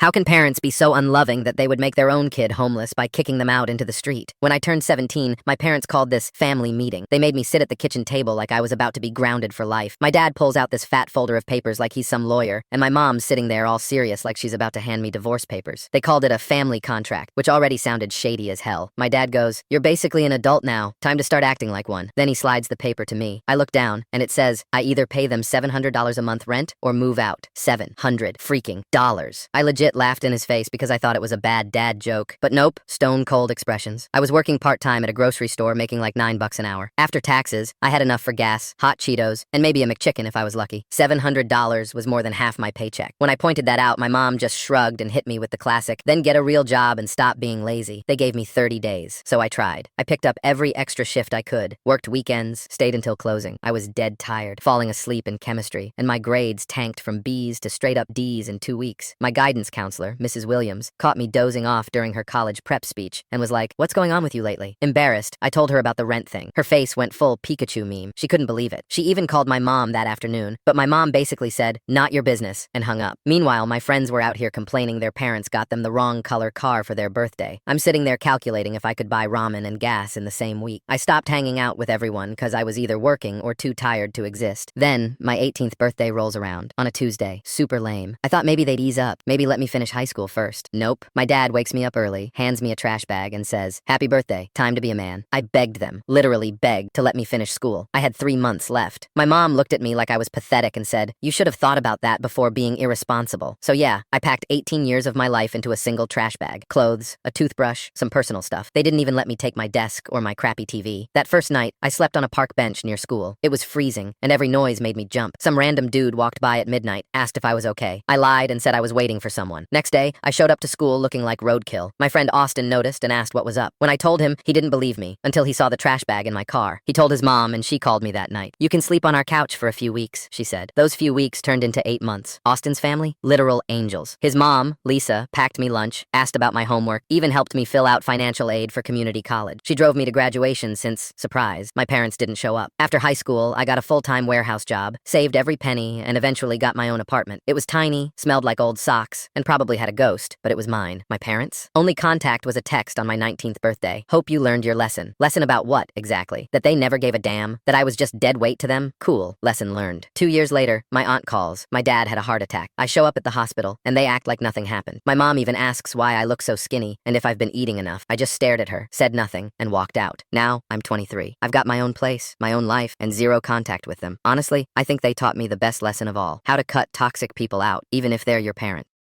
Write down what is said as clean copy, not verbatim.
How can parents be so unloving that they would make their own kid homeless by kicking them out into the street? When I turned 17, my parents called this family meeting. They made me sit at the kitchen table like I was about to be grounded for life. My dad pulls out this fat folder of papers like he's some lawyer, and my mom's sitting there all serious like she's about to hand me divorce papers. They called it a family contract, which already sounded shady as hell. My dad goes, "You're basically an adult now. Time to start acting like one." Then he slides the paper to me. I look down, and it says, I either pay them $700 a month rent or move out. $700 freaking. I legit laughed in his face because I thought it was a bad dad joke. But nope, stone cold expressions. I was working part-time at a grocery store making like $9 an hour. After taxes, I had enough for gas, hot Cheetos, and maybe a McChicken if I was lucky. $700 was more than half my paycheck. When I pointed that out, my mom just shrugged and hit me with the classic, "Then get a real job and stop being lazy." They gave me 30 days, so I tried. I picked up every extra shift I could, worked weekends, stayed until closing. I was dead tired, falling asleep in chemistry, and my grades tanked from B's to straight up D's in 2 weeks. My guidance counselor, Mrs. Williams, caught me dozing off during her college prep speech and was like, "What's going on with you lately?" Embarrassed, I told her about the rent thing. Her face went full Pikachu meme. She couldn't believe it. She even called my mom that afternoon, but my mom basically said, "Not your business," and hung up. Meanwhile, my friends were out here complaining their parents got them the wrong color car for their birthday. I'm sitting there calculating if I could buy ramen and gas in the same week. I stopped hanging out with everyone because I was either working or too tired to exist. Then, my 18th birthday rolls around, on a Tuesday. Super lame. I thought maybe they'd ease up, maybe let me finish high school first. Nope. My dad wakes me up early, hands me a trash bag, and says, "Happy birthday, time to be a man." I begged them, literally begged, to let me finish school. I had 3 months left. My mom looked at me like I was pathetic and said, "You should have thought about that before being irresponsible." So yeah, I packed 18 years of my life into a single trash bag. Clothes, a toothbrush, some personal stuff. They didn't even let me take my desk or my crappy TV. That first night, I slept on a park bench near school. It was freezing, and every noise made me jump. Some random dude walked by at midnight, asked if I was okay. I lied and said I was waiting for someone. Next day, I showed up to school looking like roadkill. My friend Austin noticed and asked what was up. When I told him, he didn't believe me until he saw the trash bag in my car. He told his mom, and she called me that night. "You can sleep on our couch for a few weeks," she said. Those few weeks turned into 8 months. Austin's family? Literal angels. His mom, Lisa, packed me lunch, asked about my homework, even helped me fill out financial aid for community college. She drove me to graduation since, surprise, my parents didn't show up. After high school, I got a full-time warehouse job, saved every penny, and eventually got my own apartment. It was tiny, smelled like old socks, and probably had a ghost, but it was mine. My parents? Only contact was a text on my 19th birthday. "Hope you learned your lesson." Lesson about what, exactly? That they never gave a damn? That I was just dead weight to them? Cool. Lesson learned. 2 years later, my aunt calls. My dad had a heart attack. I show up at the hospital, and they act like nothing happened. My mom even asks why I look so skinny and if I've been eating enough. I just stared at her, said nothing, and walked out. Now, I'm 23. I've got my own place, my own life, and zero contact with them. Honestly, I think they taught me the best lesson of all: how to cut toxic people out, even if they're your parent.